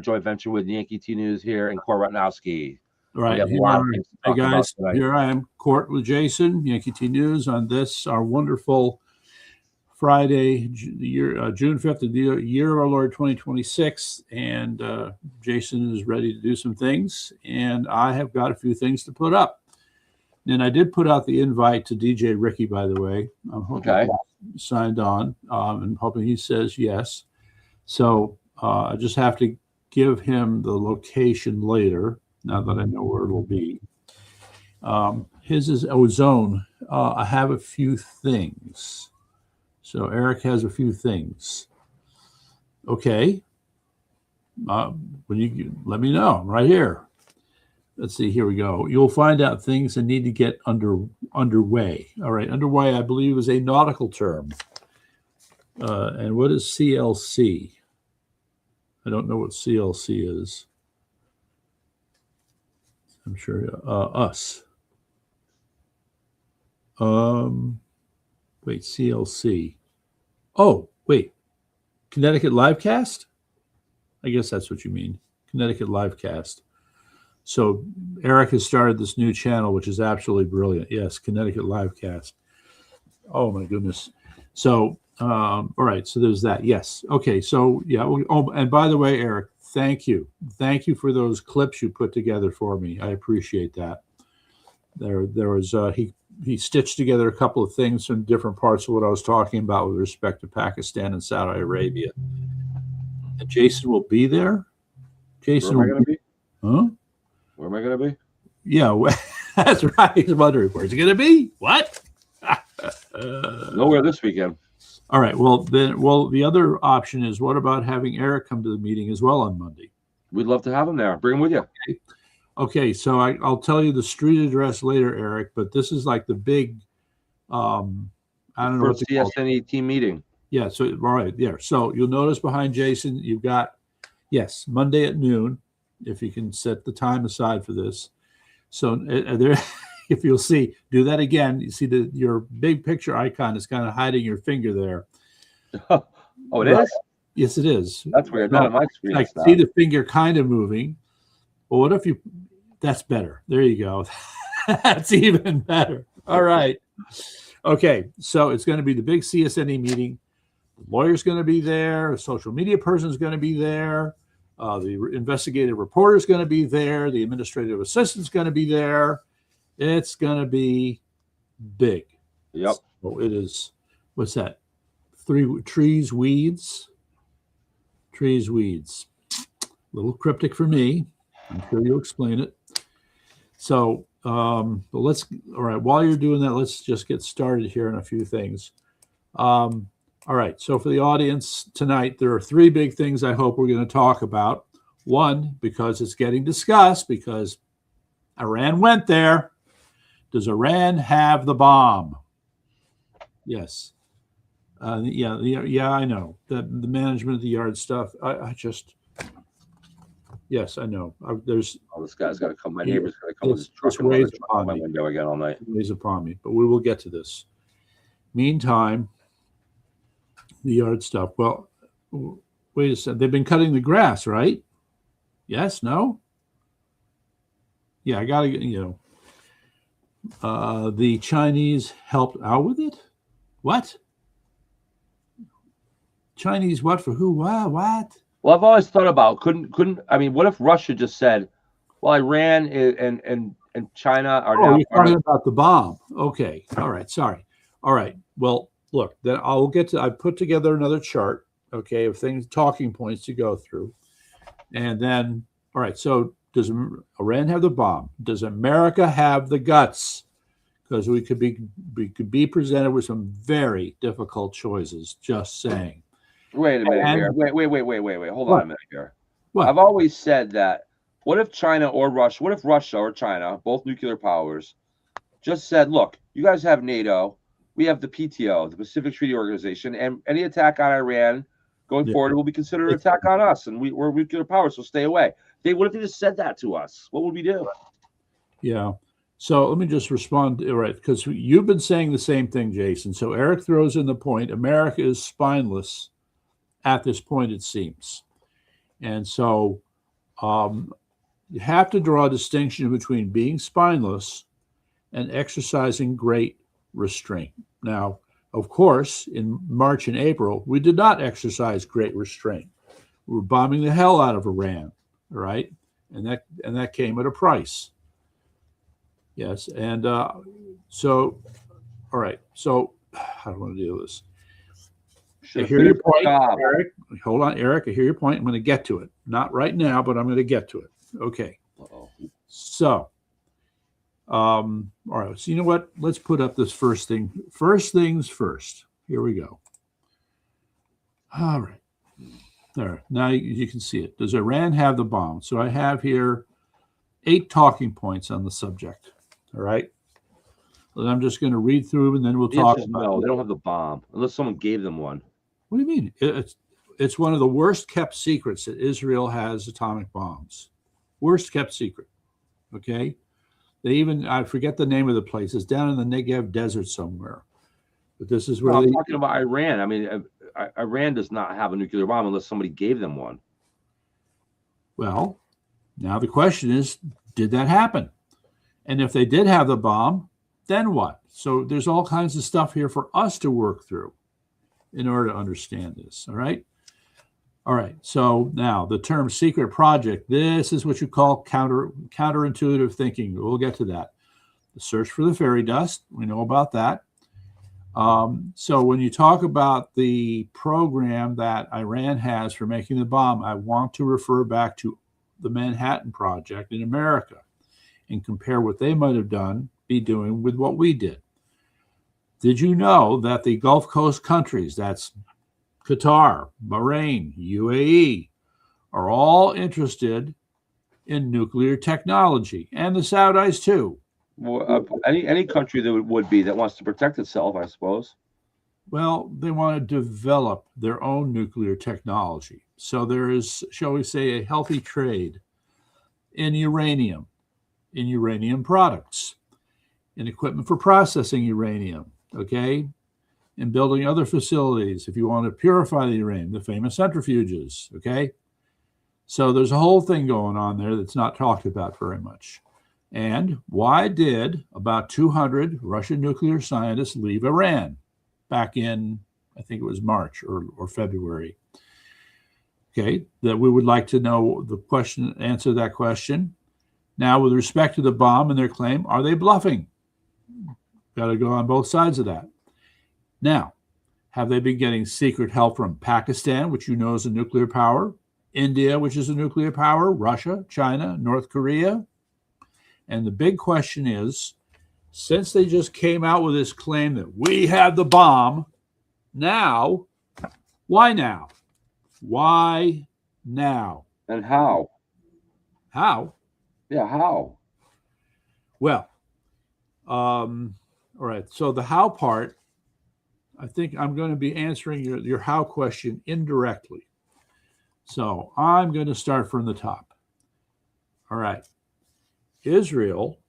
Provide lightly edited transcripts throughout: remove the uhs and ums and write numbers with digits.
joint venture with Yankee T News here in Court Ratnowski. Right. Hey guys, here I am, Court with Jason, Yankee T News, on this, our wonderful Friday, June 5th, the year of our Lord 2026. And Jason is ready to do some things. And I have got a few things to put up. And I did put out the invite to DJ Ricky, by the way. I'm hoping he signed on and hoping he says yes. So I just have to give him the location later, now that I know where it'll be. His is Ozone. I have a few things. So Eric has a few things. Okay. When you let me know, I'm right here. Let's see, here we go. You'll find out things that need to get underway. All right, underway, I believe, is a nautical term. And what is CLC? I don't know what CLC is. I'm sure us. Wait, CLC. Oh, wait. Connecticut Livecast? I guess that's what you mean. Connecticut Livecast. So Eric has started this new channel, which is absolutely brilliant. Yes, Connecticut Livecast. Oh, my goodness. So, all right. So there's that. Yes. Okay. So, yeah. Oh, and by the way, Eric, thank you. Thank you for those clips you put together for me. I appreciate that. There was, he stitched together a couple of things from different parts of what I was talking about with respect to Pakistan and Saudi Arabia. And Jason will be there. Jason Where am I going to be? Huh? Where am I going to be? Yeah, that's right. He's wondering, where's it going to be? What? Nowhere this weekend. All right. Well, the other option is, what about having Eric come to the meeting as well on Monday? We'd love to have him there. Bring him with you. Okay. So I'll tell you the street address later, Eric. But this is like the big, I don't know, first CSNE team meeting. Yeah. So all right there. So you'll notice behind Jason, you've got Monday at noon. If you can set the time aside for this. So there, if you'll see, do that again. You see your big picture icon is kind of hiding your finger there. Oh, it is? Yes, it is. That's weird. Not on my screen. I see the finger kind of moving. Well, what if that's better. There you go. That's even better. All right. Okay. So it's going to be the big CSNE meeting. The lawyer's going to be there. A social media person is going to be there. The investigative reporter is going to be there. The administrative assistant is going to be there. It's going to be big. Yep. So it is, what's that? Trees, weeds. A little cryptic for me. I'm sure you'll explain it. So, but all right, while you're doing that, let's just get started here on a few things. All right, so for the audience tonight, there are three big things I hope we're going to talk about. One, because it's getting discussed, because Iran went there. Does Iran have the bomb? Yes. Yeah, I know. The management of the yard stuff, yes, I know. This guy's got to come. My neighbor's got to come with his truck and run upon my window again all night. Weighs upon me, but we will get to this. Meantime, the yard stuff. Well, wait a second. They've been cutting the grass, right? Yes? No? Yeah, I got to, the Chinese helped out with it? What? Chinese what for who? What? Well, I've always thought about, what if Russia just said, well, Iran and China are now. You're talking about the bomb. Okay. All right. Sorry. All right. Well, look, then I put together another chart, okay, of things, talking points to go through. And then, all right, so does Iran have the bomb? Does America have the guts? Because we could be presented with some very difficult choices, just saying. Wait a minute here. Wait. Hold on a minute here. What? I've always said that, what if Russia or China, both nuclear powers, just said, look, you guys have NATO, we have the PTO, the Pacific Treaty Organization, and any attack on Iran going forward will be considered an attack on us, and we're nuclear power, so stay away. What if they just said that to us? What would we do? Yeah. So let me just respond, right, because you've been saying the same thing, Jason. So Eric throws in the point, America is spineless at this point, it seems. And so You have to draw a distinction between being spineless and exercising great restraint. Now, of course, in March and April, we did not exercise great restraint. We were bombing the hell out of Iran, right? And that came at a price. Yes, and so, all right. So, how do I want to deal with this? I hear your point, Eric. Hold on, Eric. I hear your point. I'm going to get to it. Not right now, but I'm going to get to it. Okay. So, all right. So you know what? Let's put up this first thing. First things first. Here we go. All right. There. Now you can see it. Does Iran have the bomb? So I have here 8 talking points on the subject. All right. And I'm just going to read through them, and then we'll talk about no, they don't have the bomb unless someone gave them one. What do you mean? It's one of the worst kept secrets that Israel has atomic bombs. Worst kept secret. Okay. They even, I forget the name of the place. It's down in the Negev desert somewhere. But this is where I'm talking about Iran. I mean, Iran does not have a nuclear bomb unless somebody gave them one. Well, now the question is, did that happen? And if they did have the bomb, then what? So there's all kinds of stuff here for us to work through in order to understand this. All right. All right. So now the term secret project, this is what you call counterintuitive thinking. We'll get to that. The search for the fairy dust. We know about that. So when you talk about the program that Iran has for making the bomb, I want to refer back to the Manhattan Project in America and compare what they might have be doing with what we did. Did you know that the Gulf Coast countries, that's Qatar, Bahrain, UAE, are all interested in nuclear technology, and the Saudis too? Well, any country that would be that wants to protect itself, I suppose. Well, they want to develop their own nuclear technology. So there is, shall we say, a healthy trade in uranium products, in equipment for processing uranium, okay, in building other facilities if you want to purify the uranium, the famous centrifuges, okay? So there's a whole thing going on there that's not talked about very much. And why did about 200 Russian nuclear scientists leave Iran back in, I think it was March or February? Okay, that we would like to know the question, answer that question. Now, with respect to the bomb and their claim, are they bluffing? Got to go on both sides of that. Now, have they been getting secret help from Pakistan, which you know is a nuclear power, India, which is a nuclear power, Russia, China, North Korea? And the big question is, since they just came out with this claim that we have the bomb, now, why now? Why now? And how? How? Yeah, how? Well, all right. So the how part, I think I'm going to be answering your how question indirectly. So I'm going to start from the top. All right. Israel,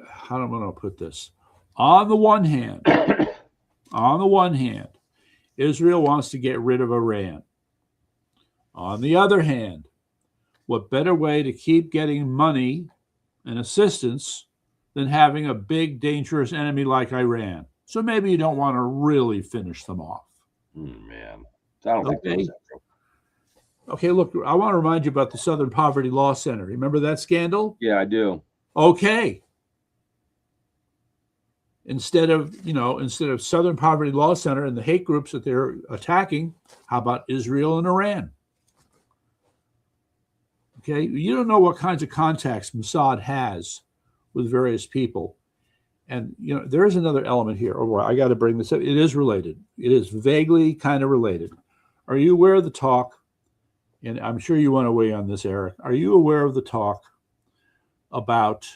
how am I going to put this? On the one hand, Israel wants to get rid of Iran. On the other hand, what better way to keep getting money and assistance than having a big, dangerous enemy like Iran? So maybe you don't want to really finish them off. Man, I don't think that's true. Okay, look, I want to remind you about the Southern Poverty Law Center. Remember that scandal? Yeah, I do. Okay. Instead of Southern Poverty Law Center and the hate groups that they're attacking, how about Israel and Iran? Okay, you don't know what kinds of contacts Mossad has with various people. And, there is another element here. Oh, I got to bring this up. It is related. It is vaguely kind of related. Are you aware of the talk? And I'm sure you want to weigh on this, Eric. Are you aware of the talk about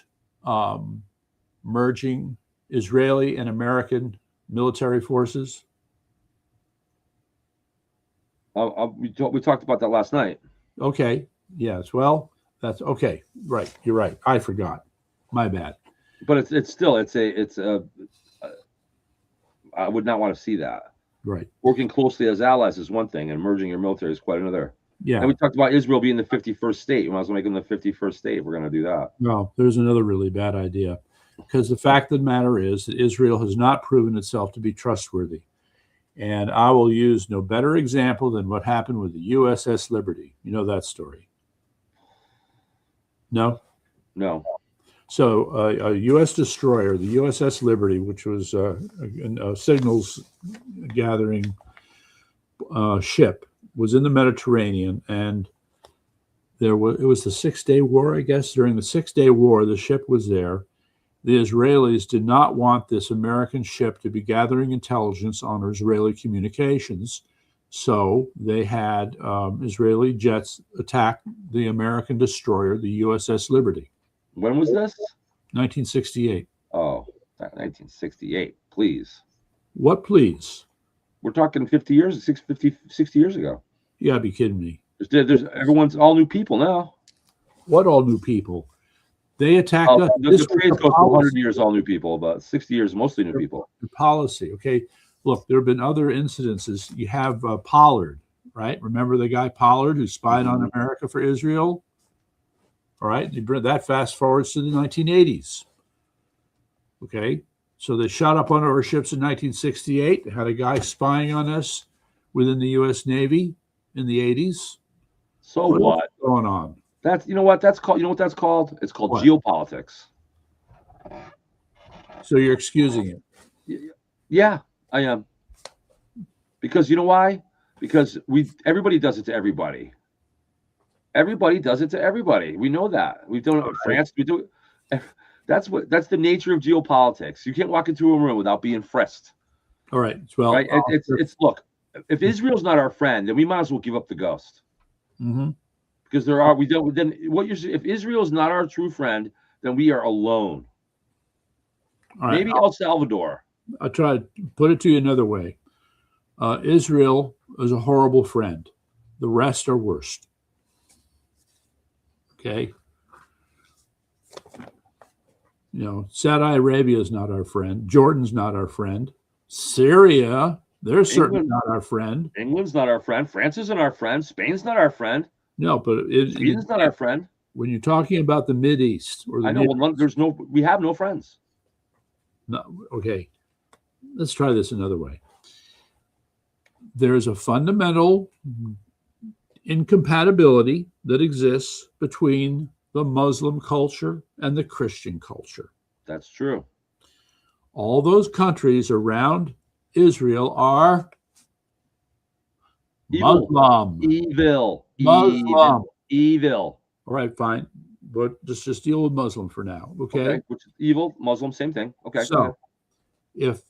merging Israeli and American military forces? We talked about that last night. Okay. Yes. Well, that's okay. Right. You're right. I forgot. My bad. But I would not want to see that. Right. Working closely as allies is one thing, and merging your military is quite another. Yeah. And we talked about Israel being the 51st state. We might as well make them the 51st state if we're going to do that. No, there's another really bad idea. Because the fact of the matter is that Israel has not proven itself to be trustworthy. And I will use no better example than what happened with the USS Liberty. You know that story? No? No. So a U.S. destroyer, the USS Liberty, which was a signals gathering ship, was in the Mediterranean, and it was the 6-day war, I guess. During the 6-day war, the ship was there. The Israelis did not want this American ship to be gathering intelligence on Israeli communications, so they had Israeli jets attack the American destroyer, the USS Liberty. When was this? 1968. Oh, 1968. Please. What please? We're talking 50 years, 60 years ago. You gotta be kidding me. There's everyone's all new people now. What all new people? They attacked us. The phrase goes for 100 years, all new people, but 60 years, mostly new people. The policy, okay. Look, there have been other incidences. You have Pollard, right? Remember the guy Pollard who spied on America for Israel? All right, that fast forwards to the 1980s. Okay, so they shot up one of our ships in 1968. They had a guy spying on us within the U.S. Navy in the 80s. So what's going on? That's what that's called. You know what that's called? It's called geopolitics. So you're excusing it? Yeah, I am. Because you know why? Because everybody does it to everybody. Everybody does it to everybody. We know that. We've done it in France. We do it. That's the nature of geopolitics. You can't walk into a room without being frisked. All right. Well, right. It's look. If Israel's not our friend, then we might as well give up the ghost. Mm-hmm. Because if Israel is not our true friend, then we are alone. Right. Maybe El Salvador. I'll try to put it to you another way. Israel is a horrible friend. The rest are worst. Okay. You know, Saudi Arabia is not our friend. Jordan's not our friend. Syria, they're certainly not our friend. England's not our friend. France isn't our friend. Spain's not our friend. No, but Sweden's not our friend. When you're talking about the Mideast, we have no friends. No, okay. Let's try this another way. There's a fundamental incompatibility that exists between the Muslim culture and the Christian culture. That's true. All those countries around Israel are Muslim. Evil. All right, fine. But just deal with Muslim for now, okay? Which is evil, Muslim, same thing. Okay. So if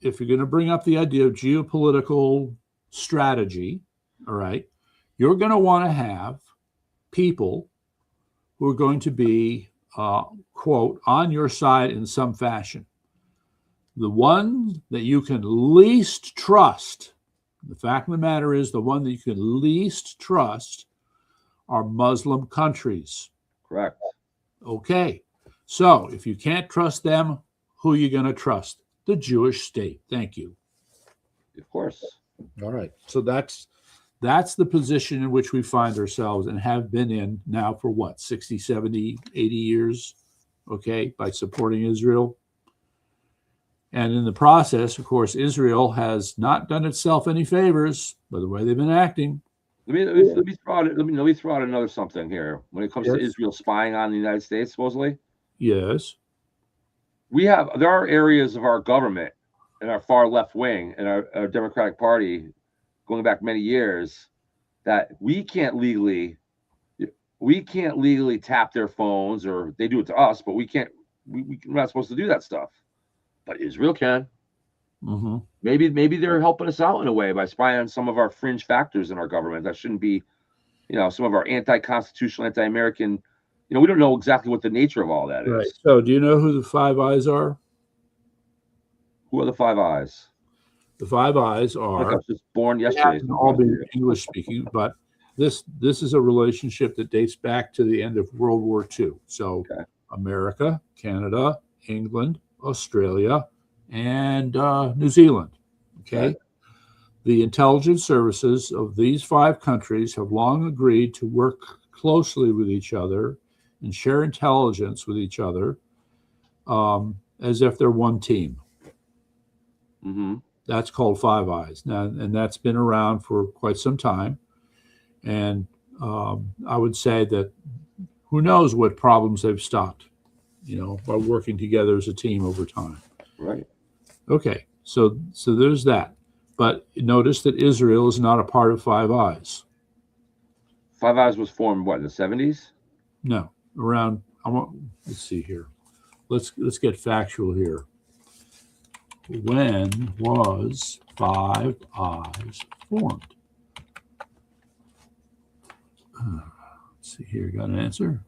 you're going to bring up the idea of geopolitical strategy, all right, you're going to want to have people who are going to be, quote, on your side in some fashion. The one that you can least trust, the fact of the matter is the one that you can least trust are Muslim countries. Correct. Okay. So if you can't trust them, who are you going to trust? The Jewish state. Thank you. Of course. All right. So that's the position in which we find ourselves and have been in now for what, 60, 70, 80 years, okay, by supporting Israel. And in the process, of course, Israel has not done itself any favors by the way they've been acting. Let me throw out another something here. When it comes to Israel spying on the United States, supposedly. Yes. There are areas of our government and our far left wing and our Democratic Party going back many years that we can't legally tap their phones, or they do it to us, but we're not supposed to do that stuff. But Israel can. Mm-hmm. Maybe they're helping us out in a way by spying on some of our fringe factors in our government that shouldn't be, some of our anti-constitutional, anti-American. We don't know exactly what the nature of all that is. Right. So, do you know who the Five Eyes are? Who are the Five Eyes? The Five Eyes are. I was just born yesterday. All be English speaking, but this is a relationship that dates back to the end of World War II. So, America, Canada, England, Australia, and New Zealand. Okay. The intelligence services of these 5 countries have long agreed to work closely with each other and share intelligence with each other as if they're one team. Mm-hmm. That's called Five Eyes. Now, and that's been around for quite some time. And I would say that who knows what problems they've stopped, by working together as a team over time. Right. Okay, so there's that. But notice that Israel is not a part of Five Eyes. Five Eyes was formed, what, in the 70s? No, around, let's see here. Let's get factual here. When was Five Eyes formed? Let's see here, got an answer.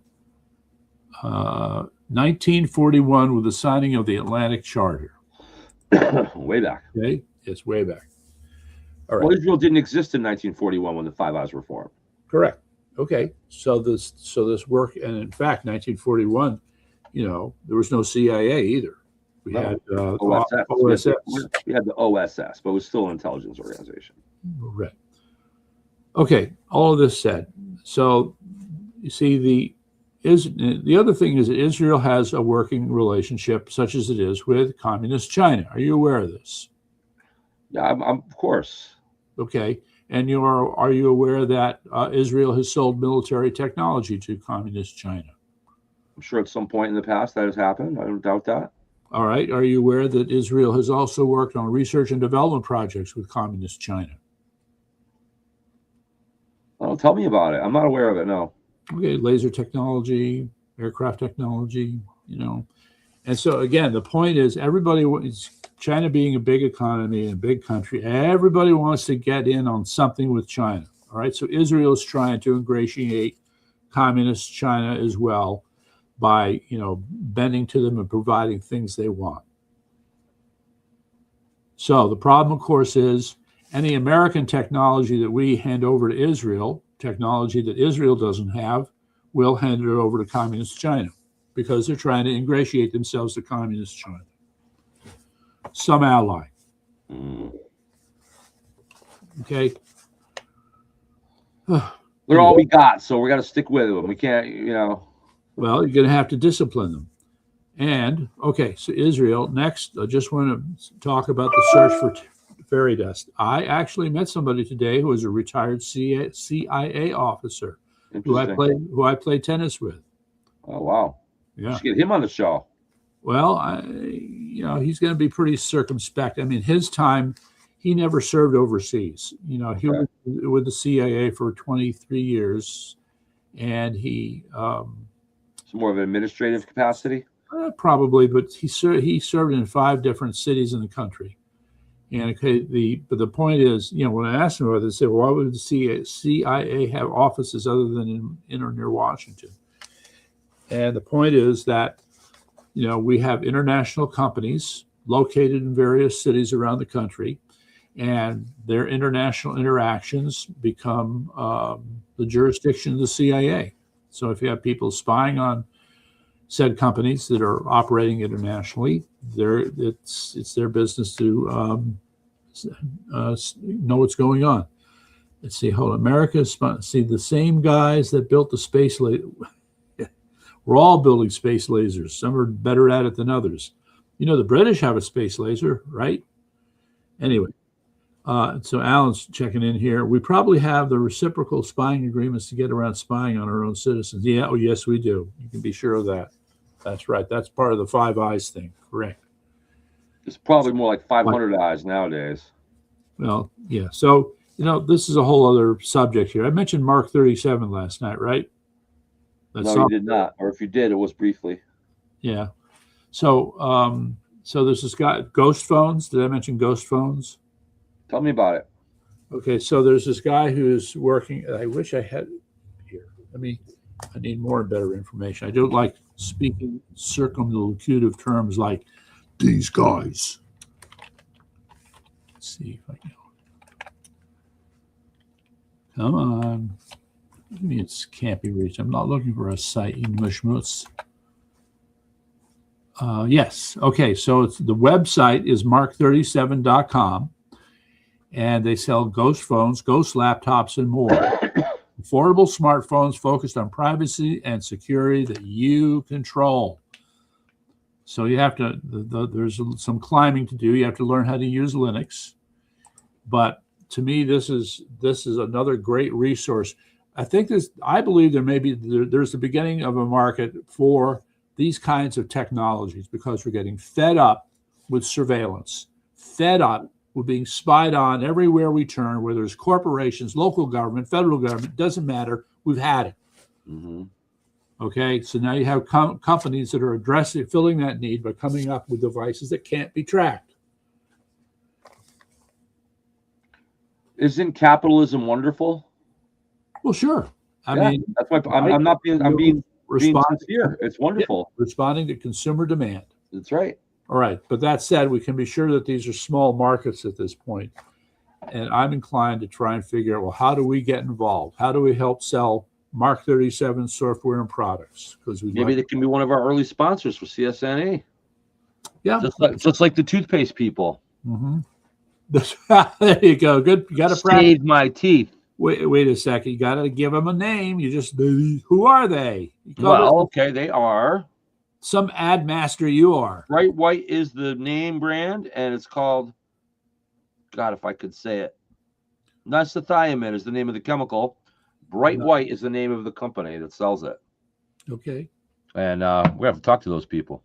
1941 with the signing of the Atlantic Charter. Way back. Okay, it's way back. All right. Well, Israel didn't exist in 1941 when the Five Eyes were formed. Correct. Okay, so this work, and in fact, 1941, there was no CIA either. We had OSS. We had the OSS, but it was still an intelligence organization. Right. Okay, all of this said, so you see the other thing is that Israel has a working relationship, such as it is, with communist China. Are you aware of this? Yeah, I'm of course. Okay, and are you aware that Israel has sold military technology to communist China? I'm sure at some point in the past that has happened. I don't doubt that. All right. Are you aware that Israel has also worked on research and development projects with communist China? Well, tell me about it. I'm not aware of it, no. Okay, laser technology, aircraft technology, And so, again, the point is China being a big economy and a big country, everybody wants to get in on something with China. All right. So Israel is trying to ingratiate communist China as well by, bending to them and providing things they want. So the problem, of course, is any American technology that we hand over to Israel, technology that Israel doesn't have, we'll hand it over to communist China because they're trying to ingratiate themselves to communist China. Some ally. Okay. They're all we got, so we got to stick with them. We can't, Well, you're going to have to discipline them. And, okay, so Israel, next, I just want to talk about the search for fairy dust. I actually met somebody today who was a retired CIA officer who I played tennis with. Oh, wow. Yeah. You should get him on the show. Well, he's going to be pretty circumspect. I mean, his time, he never served overseas. He was with the CIA for 23 years, and he... It's more of an administrative capacity? Probably, but he served in 5 different cities in the country. And but the point is, when I asked him about this, they said, well, why would the CIA have offices other than in or near Washington? And the point is that, we have international companies located in various cities around the country, and their international interactions become the jurisdiction of the CIA. So if you have people spying on said companies that are operating internationally, it's their business to know what's going on. Let's see, hold on. The same guys that built the space laser. We're all building space lasers. Some are better at it than others. The British have a space laser, right? Anyway, so Alan's checking in here. We probably have the reciprocal spying agreements to get around spying on our own citizens. Yeah, oh yes, we do. You can be sure of that. That's right. That's part of the Five Eyes thing. Correct. It's probably more like 500 eyes nowadays. Well, yeah. So, this is a whole other subject here. I mentioned Mark 37 last night, right? No, you did not. Or if you did, it was briefly. Yeah. So, so there's this guy, Ghost Phones. Did I mention Ghost Phones? Tell me about it. Okay, so there's this guy who's working. I wish I had here. I need more and better information. I don't like speaking circumlocutive terms like these guys. Let's see if I can. Come on. It can't be reached. I'm not looking for a site in Mushmutz. Yes. Okay, so the website is mark37.com. and they sell ghost phones, ghost laptops, and more. Affordable smartphones focused on privacy and security that you control. So you have to, there's some climbing to do. You have to learn how to use Linux. But to me, this is another great resource. I believe there's the beginning of a market for these kinds of technologies, because we're getting fed up with surveillance, fed up with being spied on everywhere we turn, where there's corporations, local government, federal government, doesn't matter. We've had it. Mm-hmm. Okay, so now you have companies that are filling that need by coming up with devices that can't be tracked. Isn't capitalism wonderful? Well, sure. I mean, that's why I'm being sincere. It's wonderful. Yeah, responding to consumer demand. That's right. All right. But that said, we can be sure that these are small markets at this point. And I'm inclined to try and figure out, well, how do we get involved? How do we help sell Mark 37 software and products? Because maybe they can be one of our early sponsors for CSNA. Yeah. Just like the toothpaste people. Mm-hmm. There you go. Good. You got to save my teeth. Wait a second. You got to give them a name. Who are they? Okay, they are some ad master. You are. Bright White is the name brand, and it's called. God, if I could say it, Nasathiamine is the name of the chemical. Bright White is the name of the company that sells it. Okay. And we have to talk to those people.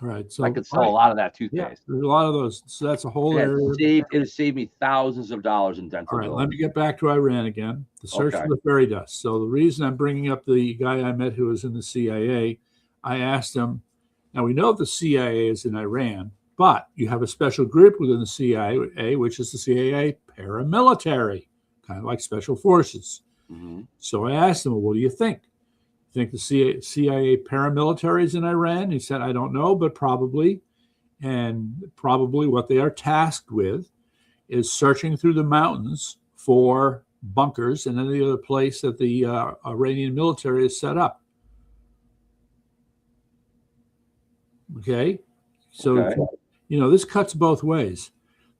All right, so I could sell a lot of that toothpaste. Yeah, there's a lot of those. So that's a whole area. It has saved me thousands of dollars in dental bills. All right, let me get back to Iran again. The search for the fairy dust. So the reason I'm bringing up the guy I met who was in the CIA, I asked him. Now we know the CIA is in Iran, but you have a special group within the CIA, which is the CIA paramilitary, kind of like special forces. Mm-hmm. So I asked him, well, what do you think? Think the CIA paramilitary is in Iran? He said, I don't know, but probably. And probably what they are tasked with is searching through the mountains for bunkers and any other place that the Iranian military is set up. Okay? So, this cuts both ways.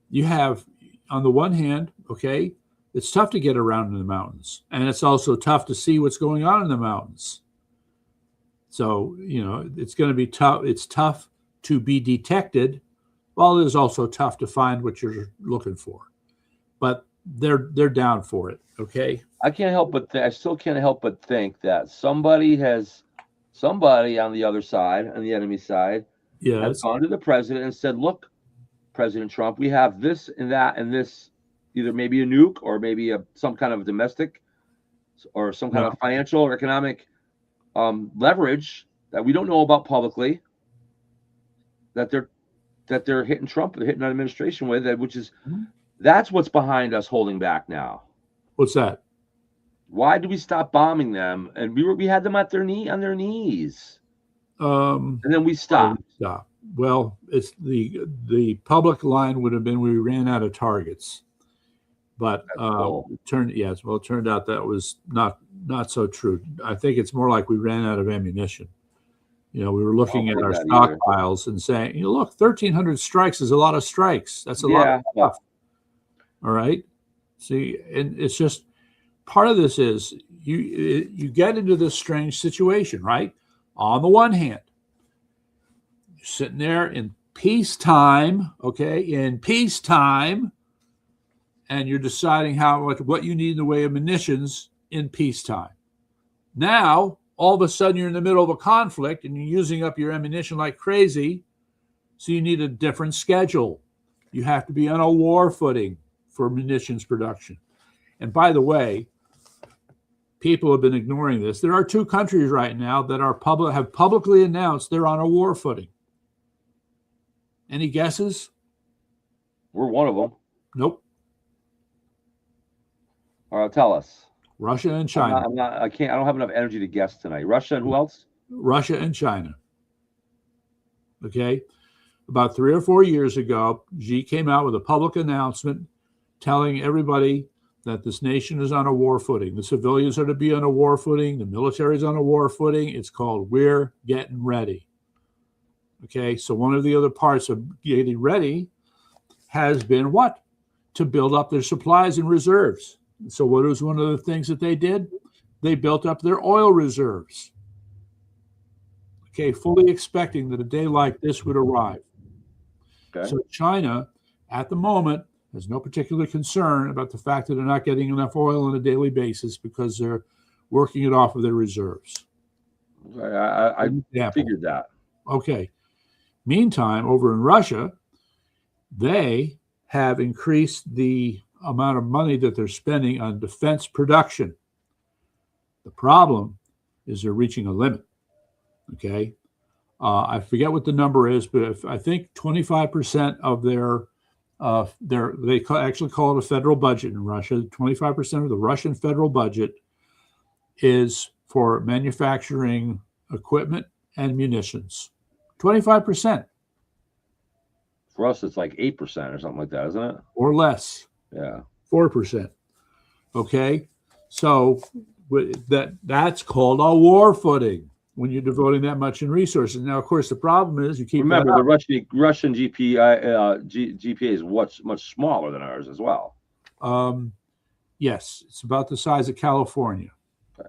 You have, on the one hand, okay, it's tough to get around in the mountains, and it's also tough to see what's going on in the mountains. So, it's going to be tough. It's tough to be detected, while it is also tough to find what you're looking for. But they're down for it, okay? I still can't help but think that somebody on the other side, on the enemy side, has gone to the president and said, look, President Trump, we have this and that and this, either maybe a nuke or maybe some kind of domestic or some kind of financial or economic leverage that we don't know about publicly, that they're hitting Trump, they're hitting our administration with, that's what's behind us holding back now. What's that? Why do we stop bombing them? And we had them on their knees, and then we stopped. Well, it's the public line would have been we ran out of targets. But it turned out that was not so true. I think it's more like we ran out of ammunition. We were looking at our stockpiles and saying, look, 1,300 strikes is a lot of strikes. That's a lot of stuff. All right. See, and it's just part of this is you get into this strange situation, right? On the one hand, you're sitting there in peacetime, and you're deciding what you need in the way of munitions in peacetime. Now, all of a sudden, you're in the middle of a conflict and you're using up your ammunition like crazy, so you need a different schedule. You have to be on a war footing for munitions production. And by the way, people have been ignoring this. There are 2 countries right now that have publicly announced they're on a war footing. Any guesses? We're one of them. Nope. All right, tell us. Russia and China. I don't have enough energy to guess tonight. Russia and who else? Russia and China. Okay. About 3 or 4 years ago, Xi came out with a public announcement telling everybody that this nation is on a war footing. The civilians are to be on a war footing. The military is on a war footing. It's called We're Getting Ready. Okay. So one of the other parts of getting ready has been what? to build up their supplies and reserves. So what was one of the things that they did? They built up their oil reserves. Okay, fully expecting that a day like this would arrive. Okay. So China, at the moment, has no particular concern about the fact that they're not getting enough oil on a daily basis because they're working it off of their reserves. I figured that. Okay. Meantime, over in Russia, they have increased the amount of money that they're spending on defense production. The problem is they're reaching a limit. Okay. I forget what the number is, but I think 25% of they actually call it a federal budget in Russia. 25% of the Russian federal budget is for manufacturing equipment and munitions. 25%. For us, it's like 8% or something like that, isn't it? Or less. Yeah. 4%. Okay. So that's called a war footing when you're devoting that much in resources. Now, of course, the problem is you keep remember the Russian GPA is much smaller than ours as well. Yes, it's about the size of California. Okay.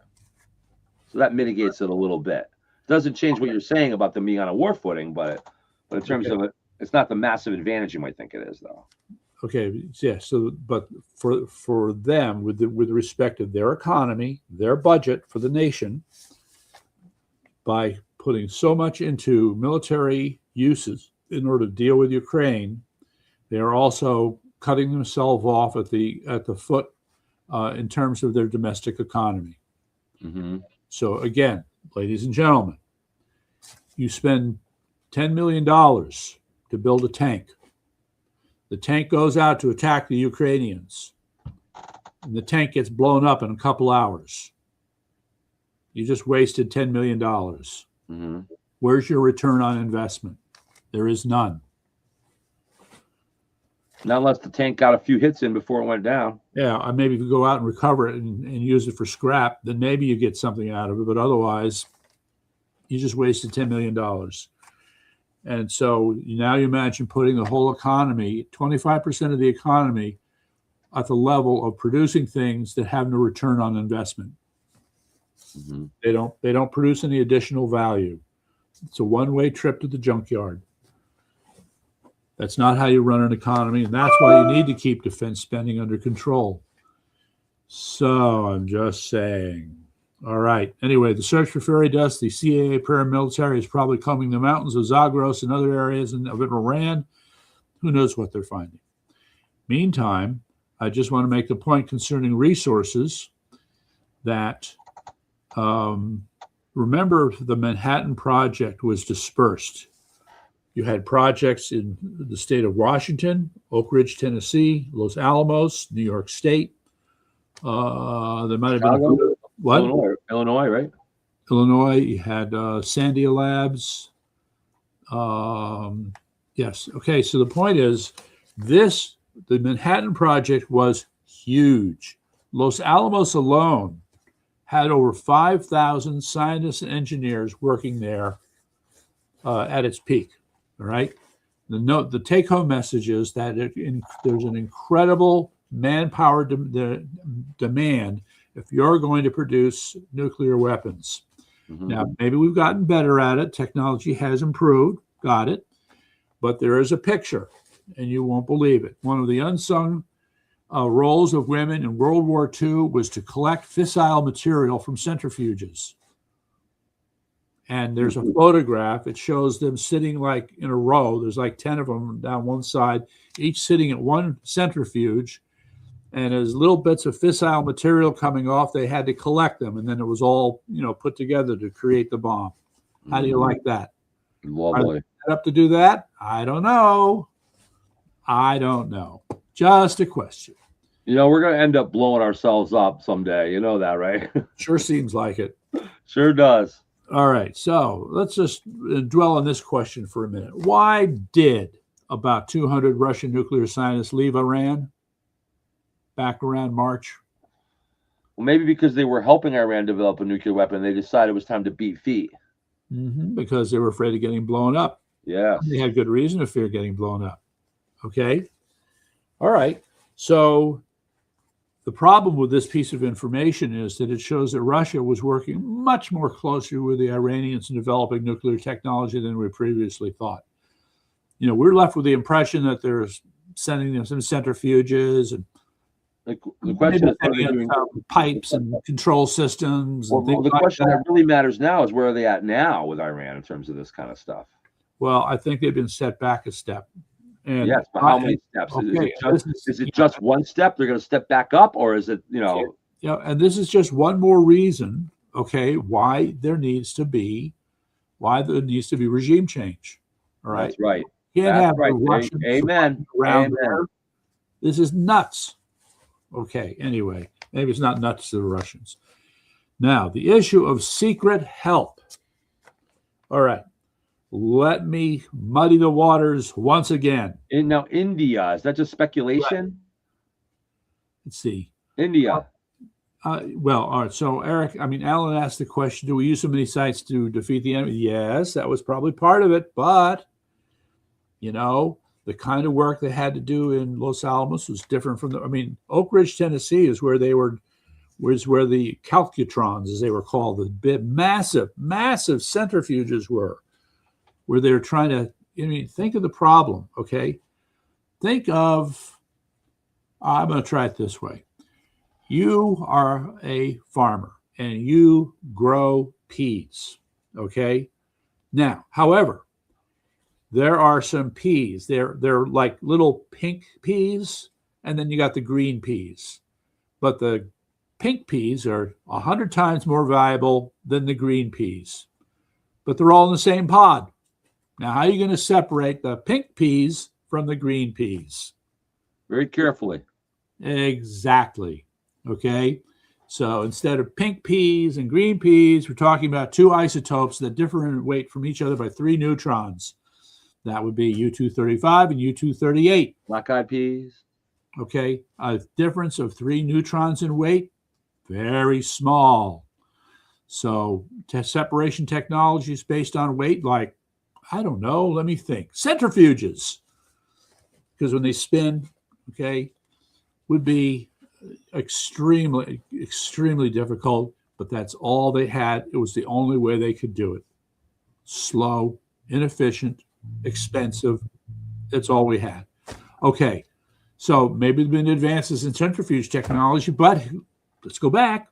So that mitigates it a little bit. Doesn't change what you're saying about them being on a war footing, but in terms of it, it's not the massive advantage you might think it is, though. Okay, yeah. So, but for them, with respect to their economy, their budget for the nation, by putting so much into military uses in order to deal with Ukraine, they are also cutting themselves off at the foot in terms of their domestic economy. Mm-hmm. So again, ladies and gentlemen, you spend $10 million to build a tank. The tank goes out to attack the Ukrainians, and the tank gets blown up in a couple hours. You just wasted $10 million. Mm-hmm. Where's your return on investment? There is none. Not unless the tank got a few hits in before it went down. Yeah, maybe if you go out and recover it and use it for scrap, then maybe you get something out of it. But otherwise, you just wasted $10 million. And so now you imagine putting the whole economy, 25% of the economy, at the level of producing things that have no return on investment. Mm-hmm. They don't produce any additional value. It's a one-way trip to the junkyard. That's not how you run an economy, and that's why you need to keep defense spending under control. So I'm just saying. All right. Anyway, the search for fairy dust, the CIA paramilitary is probably combing the mountains of Zagros and other areas of Iran. Who knows what they're finding? Meantime, I just want to make the point concerning resources that remember the Manhattan Project was dispersed. You had projects in the state of Washington, Oak Ridge, Tennessee, Los Alamos, New York State. There might have been what? Illinois, right? Illinois. You had Sandia Labs. Yes. Okay. So the point is, the Manhattan Project was huge. Los Alamos alone had over 5,000 scientists and engineers working there at its peak. All right. The take-home message is that there's an incredible manpower demand if you're going to produce nuclear weapons. Mm-hmm. Now, maybe we've gotten better at it. Technology has improved. Got it. But there is a picture, and you won't believe it. One of the unsung roles of women in World War II was to collect fissile material from centrifuges. And there's a photograph. It shows them sitting like in a row. There's like 10 of them down one side, each sitting at one centrifuge. And as little bits of fissile material coming off, they had to collect them. And then it was all, put together to create the bomb. How do you like that? Lovely. Are they set up to do that? I don't know. Just a question. We're going to end up blowing ourselves up someday. You know that, right? Sure seems like it. Sure does. All right. So let's just dwell on this question for a minute. Why did about 200 Russian nuclear scientists leave Iran back around March? Well, maybe because they were helping Iran develop a nuclear weapon. They decided it was time to beat feet. Mm-hmm, because they were afraid of getting blown up. Yeah. They had good reason to fear getting blown up. Okay. All right. So the problem with this piece of information is that it shows that Russia was working much more closely with the Iranians in developing nuclear technology than we previously thought. You know, we're left with the impression that they're sending them some centrifuges and the question is, what are they doing? Pipes and control systems. Well, the question that really matters now is, where are they at now with Iran in terms of this kind of stuff? Well, I think they've been set back a step. And yes, but how many steps? Okay, is it just one step? They're going to step back up, or is it, you know? Yeah, and this is just one more reason, okay, why there needs to be regime change. All right. That's right. You can't have the Russians amen. Around there. This is nuts. Okay, anyway, maybe it's not nuts to the Russians. Now, the issue of secret help. All right, let me muddy the waters once again. Now, India, is that just speculation? Right. Let's see. India. Well, all right, so Eric, Alan asked the question, do we use so many sites to defeat the enemy? Yes, that was probably part of it, but, you know, the kind of work they had to do in Los Alamos was different from Oak Ridge, Tennessee is where the calcutrons, as they were called, the big, massive centrifuges were, where they were trying to, think of the problem, okay? Think of, I'm going to try it this way. You are a farmer and you grow peas, okay? Now, however, there are some peas. They're like little pink peas, and then you got the green peas. But the pink peas are 100 times more valuable than the green peas. But they're all in the same pod. Now, how are you going to separate the pink peas from the green peas? Very carefully. Exactly. Okay. So instead of pink peas and green peas, we're talking about two isotopes that differ in weight from each other by 3 neutrons. That would be U-235 and U-238. Black-eyed peas. Okay. A difference of 3 neutrons in weight, very small. So separation technology is based on weight, like, I don't know, let me think. Centrifuges. Because when they spin, okay, would be extremely, extremely difficult, but that's all they had. It was the only way they could do it. Slow, inefficient, expensive. That's all we had. Okay, so maybe there have been advances in centrifuge technology, but let's go back.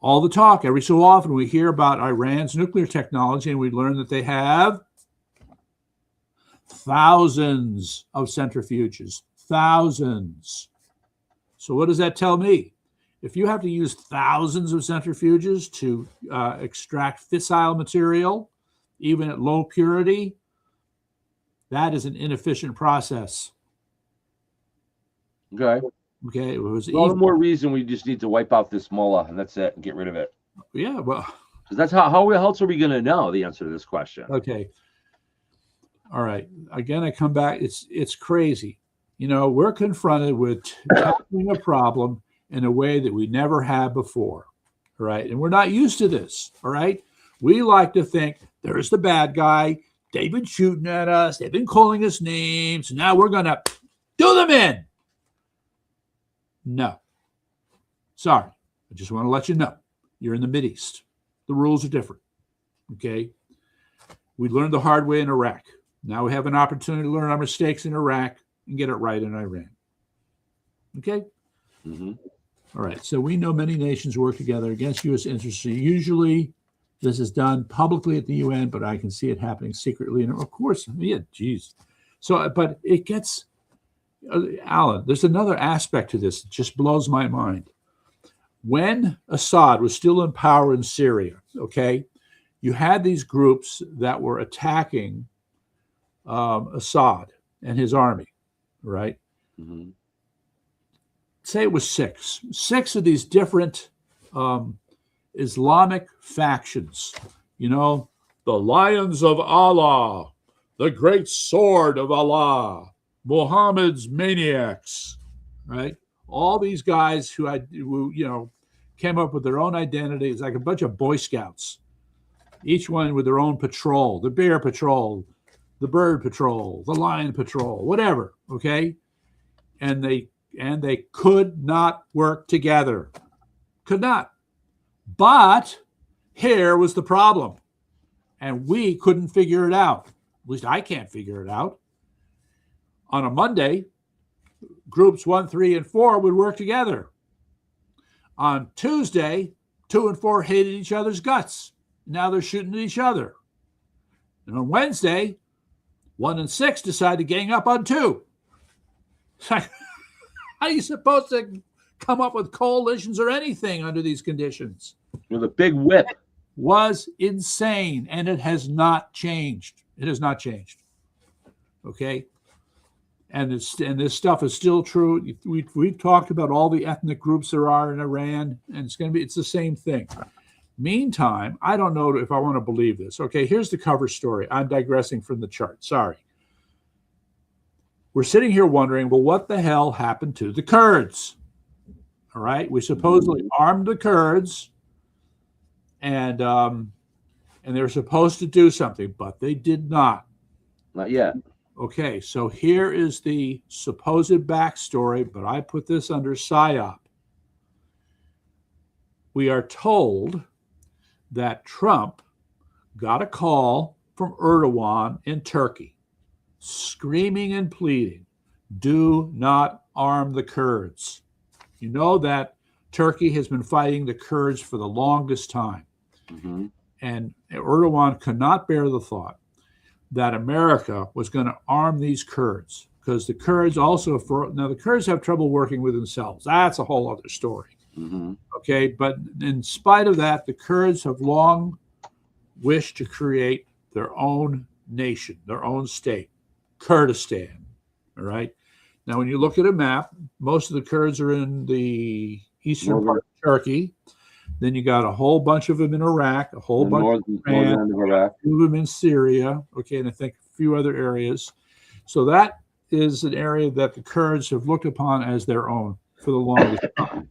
All the talk, every so often we hear about Iran's nuclear technology, and we learn that they have thousands of centrifuges, thousands. So what does that tell me? If you have to use thousands of centrifuges to extract fissile material, even at low purity, that is an inefficient process. Okay. Okay. It was all the more reason we just need to wipe out this mullah, and that's it, and get rid of it. Yeah, well, because that's how else are we going to know the answer to this question? Okay. All right. Again, I come back. It's crazy. We're confronted with tackling a problem in a way that we never have before. All right. And we're not used to this. All right. We like to think there's the bad guy. They've been shooting at us. They've been calling us names. Now we're going to do them in. No. Sorry. I just want to let you know. You're in the Mideast. The rules are different. Okay. We learned the hard way in Iraq. Now we have an opportunity to learn our mistakes in Iraq and get it right in Iran. Okay? Mm-hmm. All right. So we know many nations work together against U.S. interests. Usually this is done publicly at the UN, but I can see it happening secretly. And of course, yeah, geez. So, but it gets, Alan, there's another aspect to this that just blows my mind. When Assad was still in power in Syria, okay, you had these groups that were attacking Assad and his army, right? Mm-hmm. Say it was six of these different Islamic factions, the Lions of Allah, the Great Sword of Allah, Muhammad's maniacs, right? All these guys who came up with their own identity. It's like a bunch of Boy Scouts, each one with their own patrol, the Bear Patrol, the Bird Patrol, the Lion Patrol, whatever, okay? And they they could not work together. Could not. But here was the problem. And we couldn't figure it out. At least I can't figure it out. On a Monday, groups 1, 3, and 4 would work together. On Tuesday, 2 and 4 hated each other's guts. Now they're shooting at each other. And on Wednesday, 1 and 6 decide to gang up on 2. How are you supposed to come up with coalitions or anything under these conditions? With a big whip. Was insane, and it has not changed. It has not changed. Okay? And this stuff is still true. We've talked about all the ethnic groups there are in Iran, and it's the same thing. Meantime, I don't know if I want to believe this. Okay, here's the cover story. I'm digressing from the chart. Sorry. We're sitting here wondering, well, what the hell happened to the Kurds? All right, we supposedly armed the Kurds, and they were supposed to do something, but they did not. Not yet. Okay, so here is the supposed backstory, but I put this under PSYOP. We are told that Trump got a call from Erdogan in Turkey, screaming and pleading, do not arm the Kurds. You know that Turkey has been fighting the Kurds for the longest time. Mm-hmm. And Erdogan could not bear the thought that America was going to arm these Kurds, because the Kurds now the Kurds have trouble working with themselves. That's a whole other story. Mm-hmm. Okay, but in spite of that, the Kurds have long wished to create their own nation, their own state, Kurdistan. All right. Now, when you look at a map, most of the Kurds are in the eastern part of Turkey. Then you got a whole bunch of them in Iraq, a whole bunch of Iraq, a few of them in Syria, okay, and I think a few other areas. So that is an area that the Kurds have looked upon as their own for the longest time.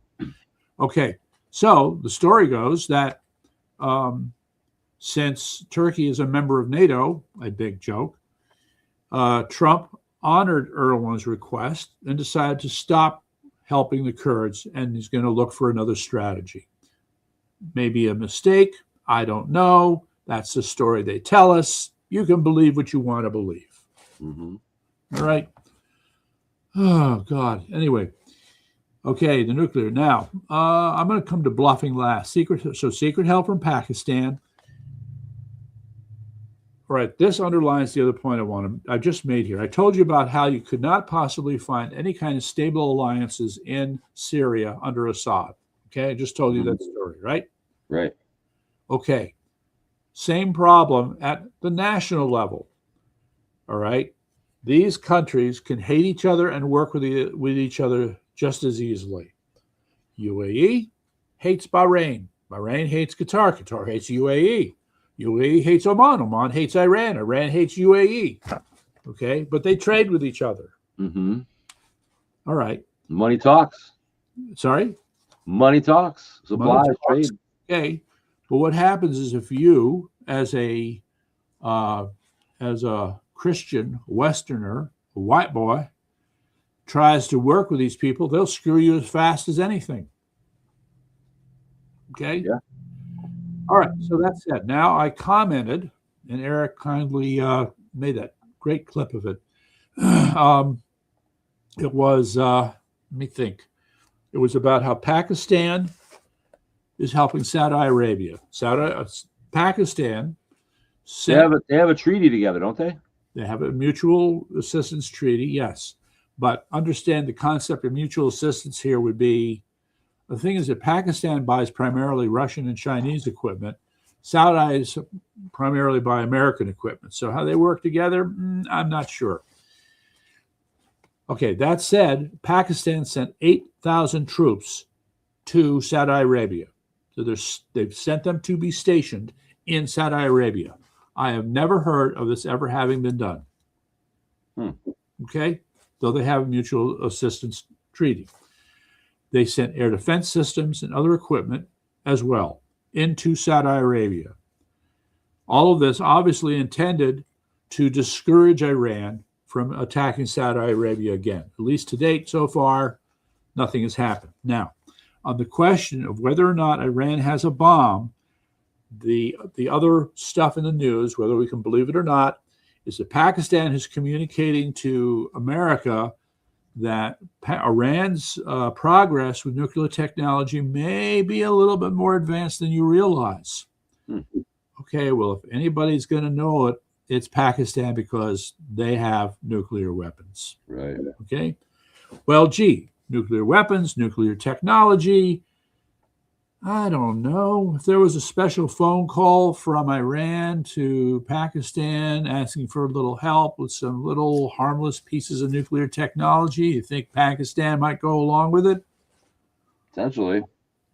Okay, so the story goes that since Turkey is a member of NATO, a big joke, Trump honored Erdogan's request and decided to stop helping the Kurds, and he's going to look for another strategy. Maybe a mistake. I don't know. That's the story they tell us. You can believe what you want to believe. Mm-hmm. All right. Oh, God. Anyway. Okay, the nuclear. Now, I'm going to come to bluffing last. Secret help from Pakistan. All right, this underlines the other point I just made here. I told you about how you could not possibly find any kind of stable alliances in Syria under Assad. Okay, I just told you that story, right? Right. Okay, same problem at the national level. All right, these countries can hate each other and work with each other just as easily. UAE hates Bahrain. Bahrain hates Qatar. Qatar hates UAE. UAE hates Oman. Oman hates Iran. Iran hates UAE. Okay, but they trade with each other. Mm-hmm. All right. Money talks. Sorry? Money talks. Supply, trade. Okay, but what happens is if you, as a Christian Westerner, a white boy, tries to work with these people, they'll screw you as fast as anything. Okay? Yeah. All right, so that's it. Now I commented, and Eric kindly made that great clip of it. It was, let me think. It was about how Pakistan is helping Saudi Arabia. Pakistan. They have a treaty together, don't they? They have a mutual assistance treaty, yes. But understand the concept of mutual assistance here would be, the thing is that Pakistan buys primarily Russian and Chinese equipment. Saudis primarily buy American equipment. So how they work together, I'm not sure. Okay, that said, Pakistan sent 8,000 troops to Saudi Arabia. So they've sent them to be stationed in Saudi Arabia. I have never heard of this ever having been done. Okay, though they have a mutual assistance treaty. They sent air defense systems and other equipment as well into Saudi Arabia. All of this obviously intended to discourage Iran from attacking Saudi Arabia again. At least to date, so far, Nothing has happened. Now, on the question of whether or not Iran has a bomb, the other stuff in the news, whether we can believe it or not, is that Pakistan is communicating to America that Iran's progress with nuclear technology may be a little bit more advanced than you realize. Okay, well, if anybody's going to know it, it's Pakistan, because they have nuclear weapons. Right. Okay. Well, gee, nuclear weapons, nuclear technology. I don't know. If there was a special phone call from Iran to Pakistan asking for a little help with some little harmless pieces of nuclear technology, you think Pakistan might go along with it? Potentially.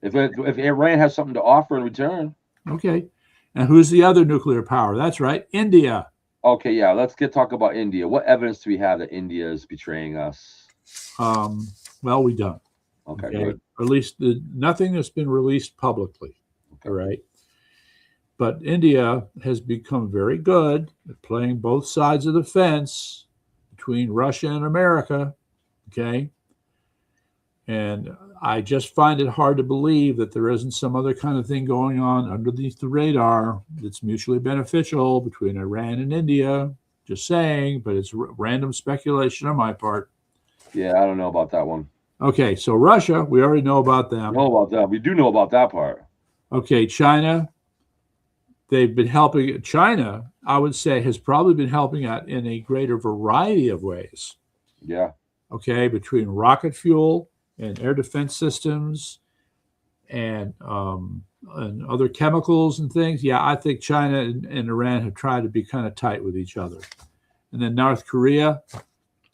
If Iran has something to offer in return. Okay. And who's the other nuclear power? That's right, India. Okay, yeah, let's talk about India. What evidence do we have that India is betraying us? Well, we don't. Okay, good. Or at least nothing that's been released publicly. Okay. All right. But India has become very good at playing both sides of the fence between Russia and America. Okay. And I just find it hard to believe that there isn't some other kind of thing going on underneath the radar that's mutually beneficial between Iran and India. Just saying, but it's random speculation on my part. Yeah, I don't know about that one. Okay, so Russia, we already know about them. We know about that. We do know about that part. Okay, China, they've been helping. China, I would say, has probably been helping out in a greater variety of ways. Yeah. Okay, between rocket fuel and air defense systems and other chemicals and things. Yeah, I think China and Iran have tried to be kind of tight with each other. And then North Korea,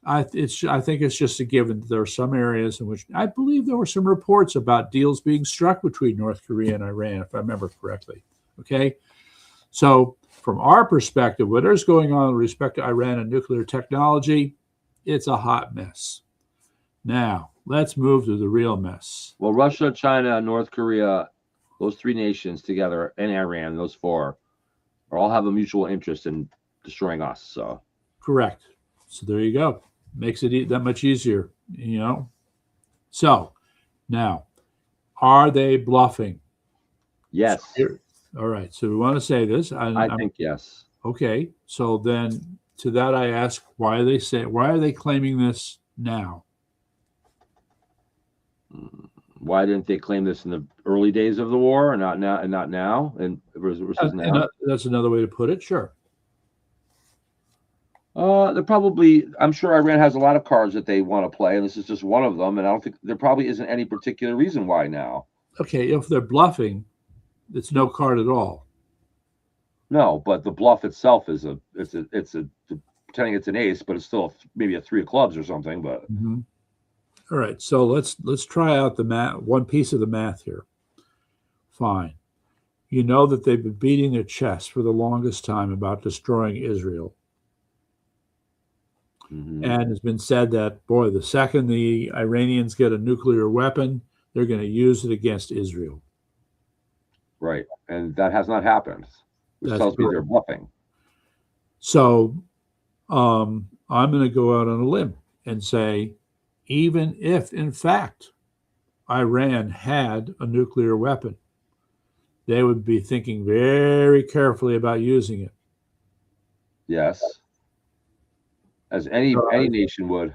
I think it's just a given. There are some areas in which I believe there were some reports about deals being struck between North Korea and Iran, if I remember correctly. Okay, so from our perspective, whatever's going on with respect to Iran and nuclear technology, it's a hot mess. Now, let's move to the real mess. Well, Russia, China, North Korea, those three nations together, and Iran, those four, all have a mutual interest in destroying us. So, correct. So there you go. Makes it that much easier, you know. So now, are they bluffing? Yes. So all right. So we want to say this. I think yes. Okay. So then, to that I ask, why are they claiming this now? Why didn't they claim this in the early days of the war, and not now? And versus now? That's another way to put it. Sure. They're probably. I'm sure Iran has a lot of cards that they want to play, and this is just one of them. And I don't think there probably isn't any particular reason why now. Okay, if they're bluffing, it's no card at all. No, but the bluff itself is pretending it's an ace, but it's still maybe a 3 of clubs or something. But. Mm-hmm. All right, so let's try out the math. One piece of the math here. Fine. You know that they've been beating their chest for the longest time about destroying Israel. Mm-hmm. And it's been said that, boy, the second the Iranians get a nuclear weapon, they're going to use it against Israel. Right, and that has not happened. Which tells me they're bluffing. So I'm going to go out on a limb and say, even if, in fact, Iran had a nuclear weapon, they would be thinking very carefully about using it. Yes. As any nation would.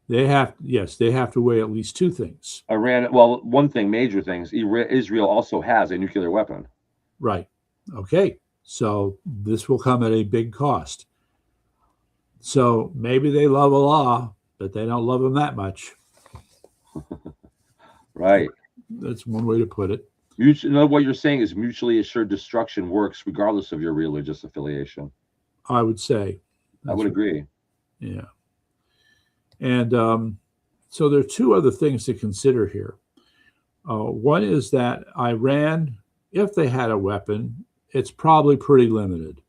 They have to weigh at least two things. Iran, well, one thing, major things, Israel also has a nuclear weapon. Right. Okay. So this will come at a big cost. So maybe they love Allah, but they don't love him that much. Right. That's one way to put it. What you're saying is mutually assured destruction works regardless of your religious affiliation. I would say. I would agree. Yeah. And so there are two other things to consider here. One is that Iran, if they had a weapon, it's probably pretty limited.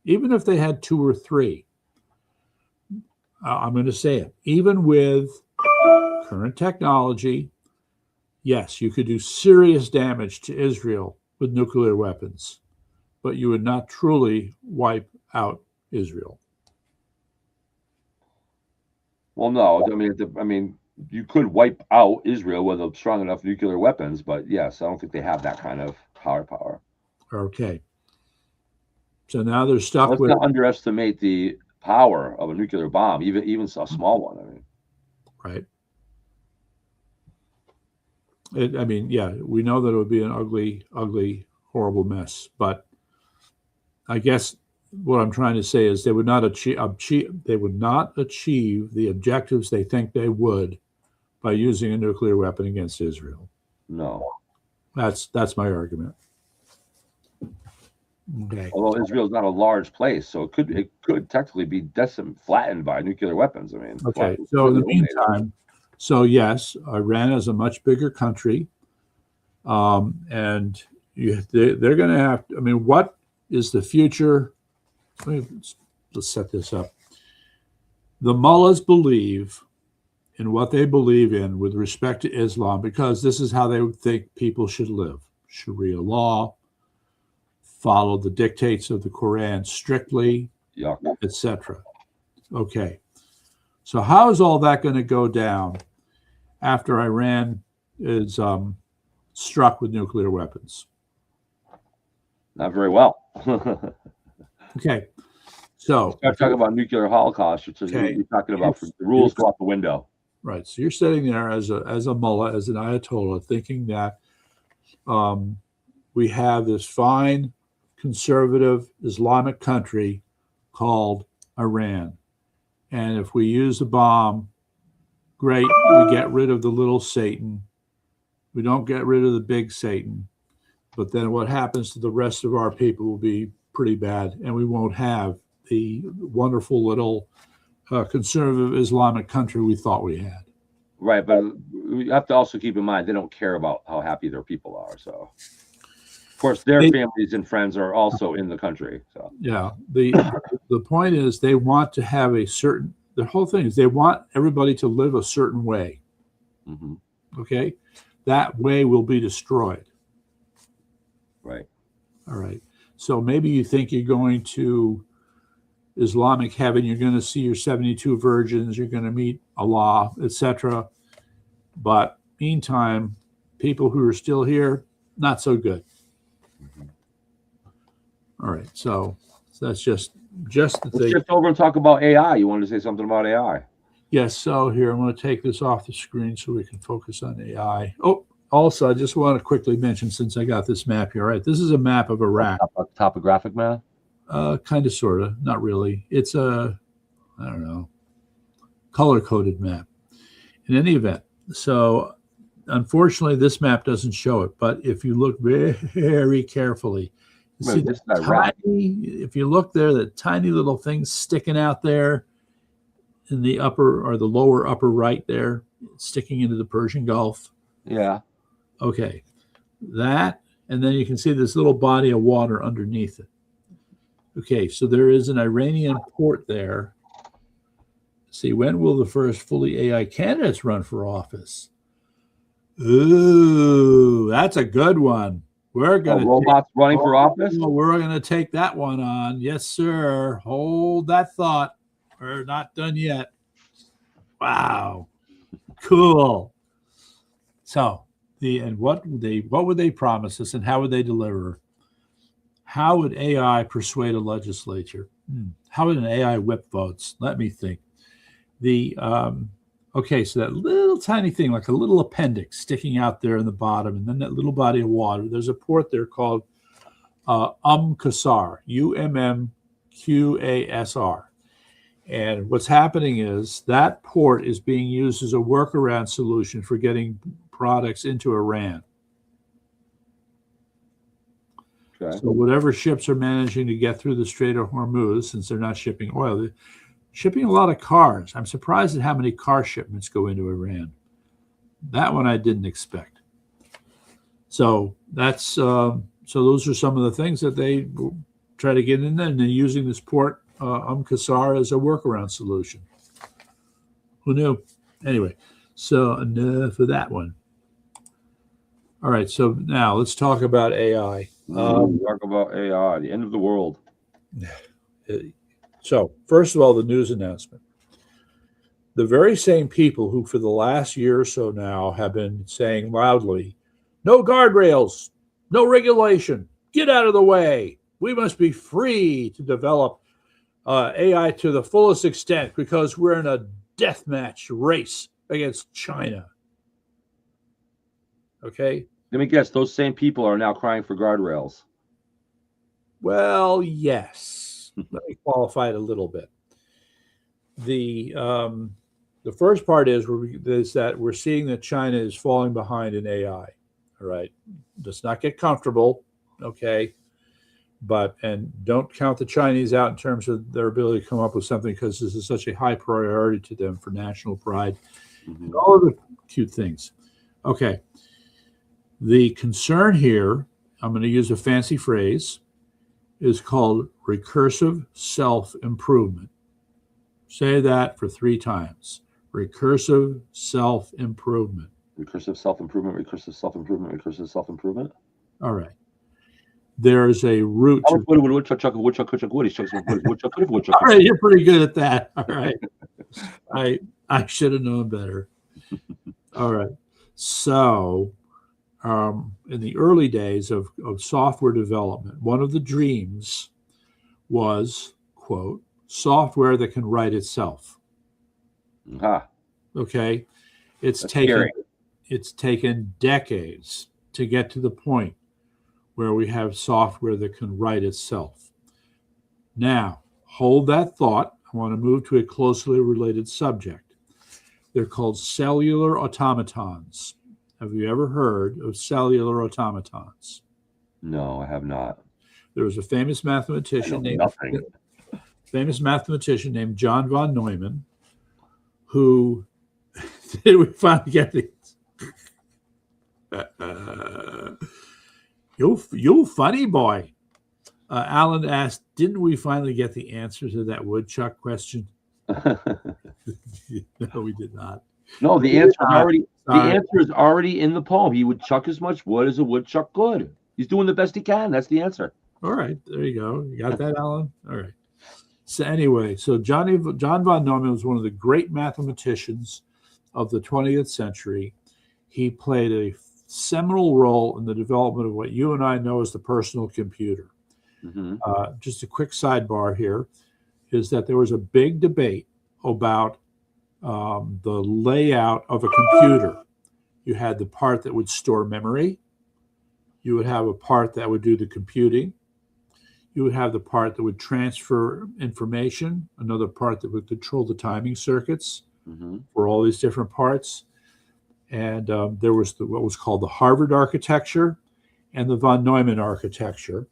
Even if they had 2 or 3, I'm going to say it, even with current technology, yes, you could do serious damage to Israel with nuclear weapons, but you would not truly wipe out Israel. Well, no, I mean, you could wipe out Israel with strong enough nuclear weapons, but yes, I don't think they have that kind of power. Okay. So now they're stuck with. Let's not underestimate the power of a nuclear bomb, even a small one. I mean, right. I mean, yeah, we know that it would be an ugly, ugly, horrible mess. But I guess what I'm trying to say is they would not achieve the objectives they think they would by using a nuclear weapon against Israel. No. That's my argument. Okay. Although Israel's not a large place, so it could technically be flattened by nuclear weapons. I mean, okay. So in the meantime, yes, Iran is a much bigger country, and they're going to have. I mean, what is the future? Let's set this up. The mullahs believe in what they believe in with respect to Islam, because this is how they would think people should live: Sharia law, follow the dictates of the Quran strictly, etc. Okay. So how is all that going to go down after Iran is struck with nuclear weapons? Not very well. Okay. So start talking about nuclear holocaust, which is what you're talking about. The rules go out the window. Right. So you're sitting there as a mullah, as an ayatollah, thinking that we have this fine, conservative Islamic country called Iran. And if we use a bomb, great, we get rid of the little Satan. We don't get rid of the big Satan. But then what happens to the rest of our people will be pretty bad, and we won't have the wonderful little conservative Islamic country we thought we had. Right, but you have to also keep in mind they don't care about how happy their people are. So, of course, their families and friends are also in the country. So, yeah, the point is they want to have the whole thing is they want everybody to live a certain way. Mm-hmm. Okay, that way will be destroyed. Right. All right. So maybe you think you're going to Islamic heaven, you're going to see your 72 virgins, you're going to meet Allah, etc. But meantime, people who are still here, not so good. Mm-hmm. All right. So that's just the thing. Let's shift over and talk about AI. You wanted to say something about AI? Yes. So here, I'm going to take this off the screen so we can focus on AI. Oh, also, I just want to quickly mention, since I got this map here, right? This is a map of Iraq. Topographic map? Kind of, sort of, not really. It's I don't know, color-coded map. In any event, so unfortunatbe, this map doesn't show it. But if you look very, very carefully, you see if you look there, the tiny little things sticking out there in the upper or the lower upper right there, sticking into the Persian Gulf. Yeah. Okay, that, and then you can see this little body of water underneath it. Okay, so there is an Iranian port there. See, when will the first fully AI candidates run for office? Ooh, that's a good one. We're going to robots running for office. We're going to take that one on. Yes, sir. Hold that thought. We're not done yet. Wow, cool. So, what would they promise us, and how would they deliver? How would AI persuade a legislature? How would an AI whip votes? Let me think. Okay, so that little tiny thing, like a little appendix sticking out there in the bottom, and then that little body of water. There's a port there called Qasr, UMMQASR. And what's happening is that port is being used as a workaround solution for getting products into Iran. Okay. So whatever ships are managing to get through the Strait of Hormuz, since they're not shipping oil, they're shipping a lot of cars. I'm surprised at how many car shipments go into Iran. That one I didn't expect. So that's so those are some of the things that they try to get in there, and then using this port Qasr as a workaround solution. Who knew? Anyway, so enough of that one. All right, so now let's talk about AI. Talk about AI, the end of the world. So, first of all, the news announcement. the very same people who for the last year or so now have been saying loudly, no guardrails, no regulation, get out of the way. We must be free to develop AI to the fullest extent because we're in a deathmatch race against China. Okay? Let me guess, those same people are now crying for guardrails. Well, yes. Let me qualify it a little bit. The first part is that we're seeing that China is falling behind in AI. All right. Let's not get comfortable. Okay. And don't count the Chinese out in terms of their ability to come up with something because this is such a high priority to them for national pride. Mm-hmm. All of the cute things. Okay. The concern here, I'm going to use a fancy phrase, is called recursive self-improvement. Say that for 3 times. Recursive self-improvement. Recursive self-improvement, recursive self-improvement, recursive self-improvement. All right. There's a root. All right, you're pretty good at that. All right. I should have known better. All right. So in the early days of software development, one of the dreams was, quote, software that can write itself. Okay. It's taken decades to get to the point where we have software that can write itself. Now, hold that thought. I want to move to a closely related subject. They're called cellular automatons. Have you ever heard of cellular automatons? No, I have not. There was a famous mathematician named John von Neumann, who did we finally get these? You funny boy. Alan asked, didn't we finally get the answer to that woodchuck question? No, we did not. No, the answer is already in the poem. He would chuck as much wood as a woodchuck could. He's doing the best he can. That's the answer. All right, there you go. You got that, Alan? All right. So anyway, John von Neumann was one of the great mathematicians of the 20th century. He played a seminal role in the development of what you and I know as the personal computer. Mm-hmm. Just a quick sidebar here is that there was a big debate about the layout of a computer. You had the part that would store memory. You would have a part that would do the computing. You would have the part that would transfer information, another part that would control the timing circuits for all these different parts. And there was what was called the Harvard architecture and the von Neumann architecture.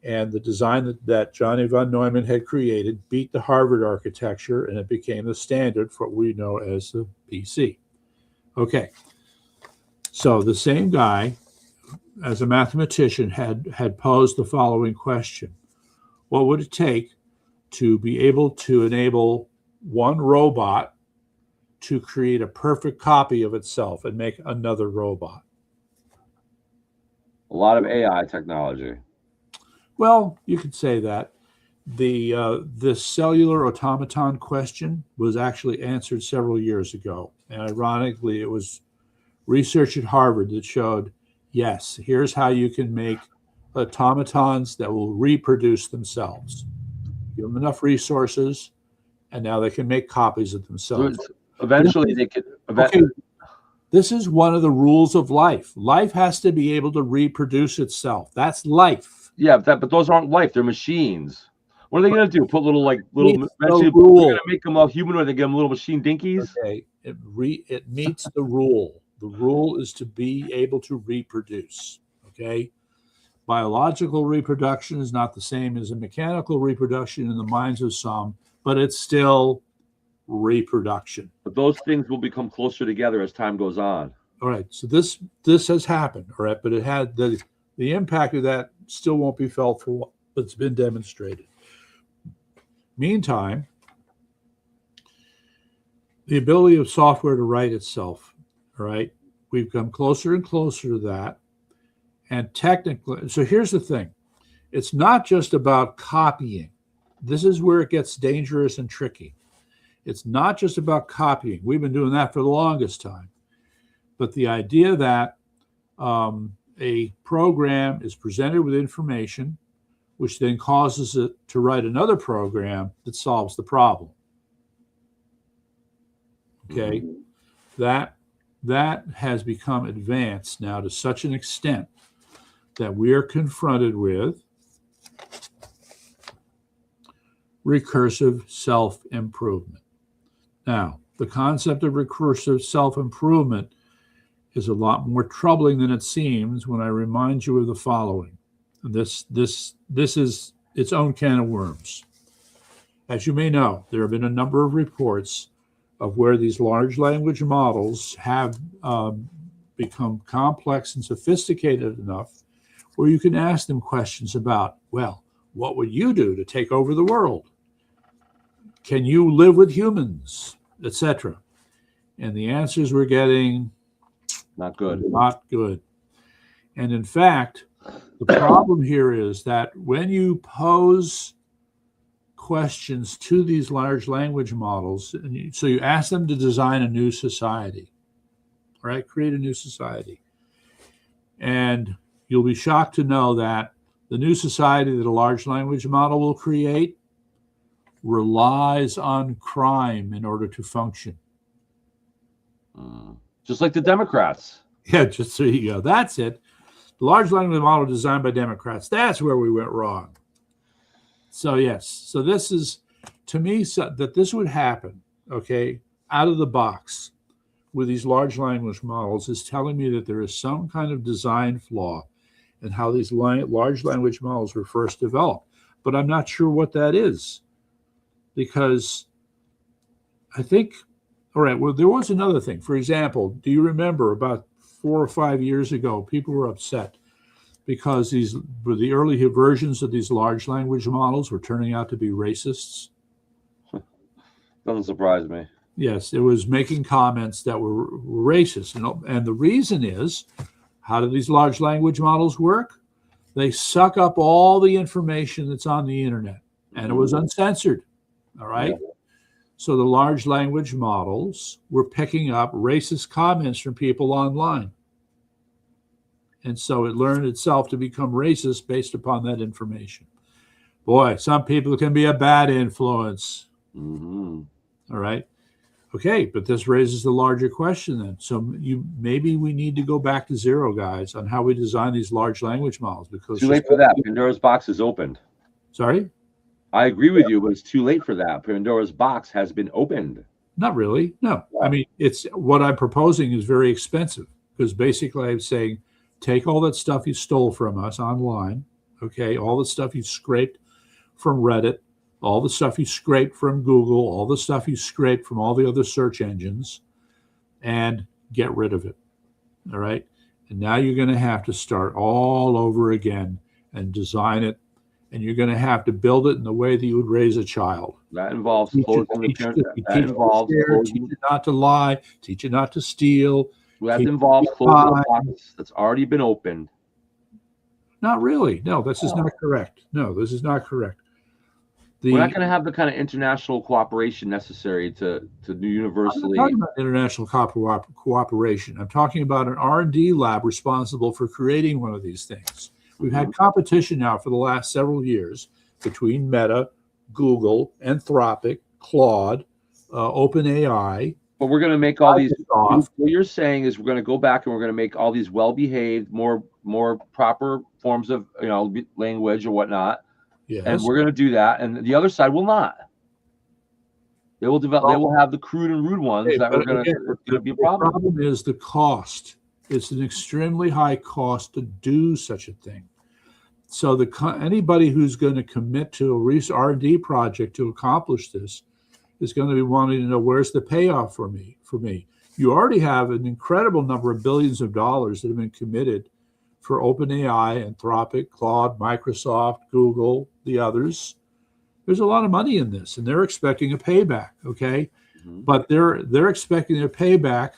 And the design that Johnny von Neumann had created beat the Harvard architecture, and it became the standard for what we know as the PC. Okay. So the same guy, as a mathematician, had posed the following question. What would it take to be able to enable one robot to create a perfect copy of itself and make another robot? A lot of AI technology. Well, you could say that. The cellular automaton question was actually answered several years ago. And ironically, it was research at Harvard that showed, yes, here's how you can make automatons that will reproduce themselves. Give them enough resources, and now they can make copies of themselves. Eventually, they could. Okay, this is one of the rules of life. Life has to be able to reproduce itself. That's life. Yeah, but those aren't life. They're machines. What are they going to do? Put little. Eventually, we're going to make them all humanoid. They give them little machine dinkies. Okay, it meets the rule. The rule is to be able to reproduce. Okay, biological reproduction is not the same as a mechanical reproduction in the minds of some, but it's still reproduction. But those things will become closer together as time goes on. All right. So this has happened. All right, but it had the impact of that still won't be felt for what it's been demonstrated. Meantime, the ability of software to write itself, all right, we've come closer and closer to that. And technically, so here's the thing. It's not just about copying. This is where it gets dangerous and tricky. It's not just about copying. We've been doing that for the longest time. But the idea that a program is presented with information, which then causes it to write another program that solves the problem. Okay, that has become advanced now to such an extent that we are confronted with recursive self-improvement. Now, the concept of recursive self-improvement is a lot more troubling than it seems when I remind you of the following. This is its own can of worms. As you may know, there have been a number of reports of where these large language models have become complex and sophisticated enough where you can ask them questions about, well, what would you do to take over the world? Can you live with humans, etc.? And the answers we're getting, not good. Not good. And in fact, the problem here is that when you pose questions to these large language models, and so you ask them to design a new society, right? Create a new society. And you'll be shocked to know that the new society that a large language model will create relies on crime in order to function. Just like the Democrats. Yeah, just so you go. That's it. The large language model designed by Democrats. That's where we went wrong. So yes, so this is, to me, that this would happen, okay, out of the box with these large language models is telling me that there is some kind of design flaw in how these large language models were first developed. But I'm not sure what that is, because I think, all right, well, there was another thing. For example, do you remember about 4 or 5 years ago, people were upset because the early versions of these large language models were turning out to be racists? Doesn't surprise me. Yes, it was making comments that were racist. And the reason is, how do these large language models work? They suck up all the information that's on the internet, and it was uncensored, all right? Yeah. So the large language models were picking up racist comments from people online. And so it learned itself to become racist based upon that information. Boy, some people can be a bad influence. All right. Okay, but this raises the larger question then. So maybe we need to go back to zero, guys, on how we design these large language models. Because too late for that. Pandora's box is opened. Sorry? I agree with you, but it's too late for that. Pandora's box has been opened. Not really. No. I mean, it's what I'm proposing is very expensive, because basically I'm saying, take all that stuff you stole from us online, okay, all the stuff you scraped from Reddit, all the stuff you scraped from Google, all the stuff you scraped from all the other search engines, and get rid of it, all right? And now you're going to have to start all over again and design it, and you're going to have to build it in the way that you would raise a child. That involves teach it not to lie, teach it not to steal. That involves closing the box that's already been opened. Not really. No, this is not correct. No, this is not correct. We're not going to have the kind of international cooperation necessary to do universally. I'm not talking about international cooperation. I'm talking about an R&D lab responsible for creating one of these things. We've had competition now for the last several years between Meta, Google, Anthropic, Claude, OpenAI. But we're going to make all these. What you're saying is we're going to go back and we're going to make all these well-behaved, more proper forms of language or whatnot. Yes. And we're going to do that, and the other side will not. They will develop. They will have the crude and rude ones that are going to be a problem. The problem is the cost. It's an extremely high cost to do such a thing. So anybody who's going to commit to a R&D project to accomplish this is going to be wanting to know, where's the payoff for me? You already have an incredible number of billions of dollars that have been committed for OpenAI, Anthropic, Claude, Microsoft, Google, the others. There's a lot of money in this, and they're expecting a payback, okay? But they're expecting a payback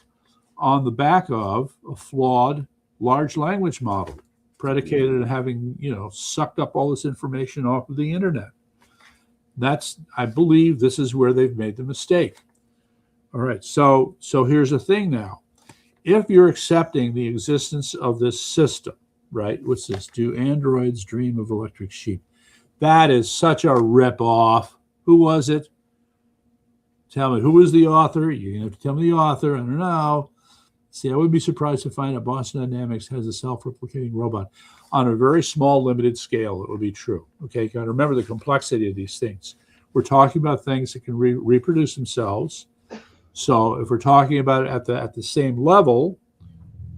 on the back of a flawed large language model predicated on having, sucked up all this information off of the internet. I believe this is where they've made the mistake. All right, so here's the thing now. If you're accepting the existence of this system, right? What's this? Do androids dream of electric sheep? That is such a rip-off. Who was it? Tell me, who was the author? You're going to have to tell me the author. I don't know. See, I would be surprised to find out Boston Dynamics has a self-replicating robot. On a very small, limited scale, it would be true. Okay, you got to remember the complexity of these things. We're talking about things that can reproduce themselves. So if we're talking about it at the same level,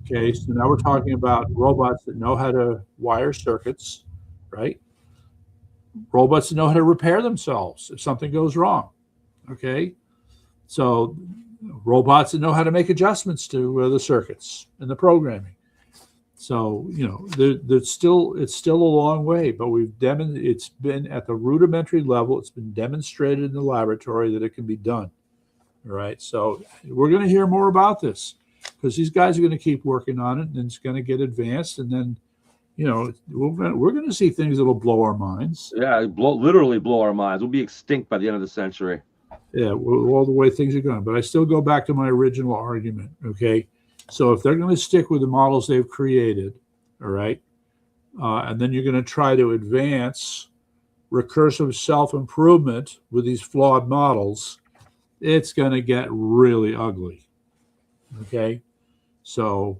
okay, so now we're talking about robots that know how to wire circuits, right? Robots that know how to repair themselves if something goes wrong, okay? So robots that know how to make adjustments to the circuits and the programming. So, you know, it's still a long way, but it's been at the rudimentary level. It's been demonstrated in the laboratory that it can be done. All right. So we're going to hear more about this because these guys are going to keep working on it, and it's going to get advanced. And then, you know, we're going to see things that'll blow our minds. Yeah, literally blow our minds. We'll be extinct by the end of the century. Yeah, all the way things are going. But I still go back to my original argument. Okay. So if they're going to stick with the models they've created, all right, and then you're going to try to advance recursive self-improvement with these flawed models, it's going to get really ugly. Okay, so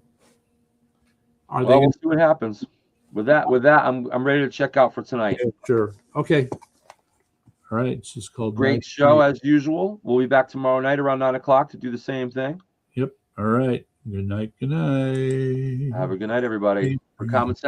we'll see what happens. With that, I'm ready to check out for tonight. Okay, sure. Okay. All right. It's just called Great show as usual. We'll be back tomorrow night around 9 o'clock to do the same thing. Yep. All right. Good night. Good night. Have a good night, everybody. For Common Sense.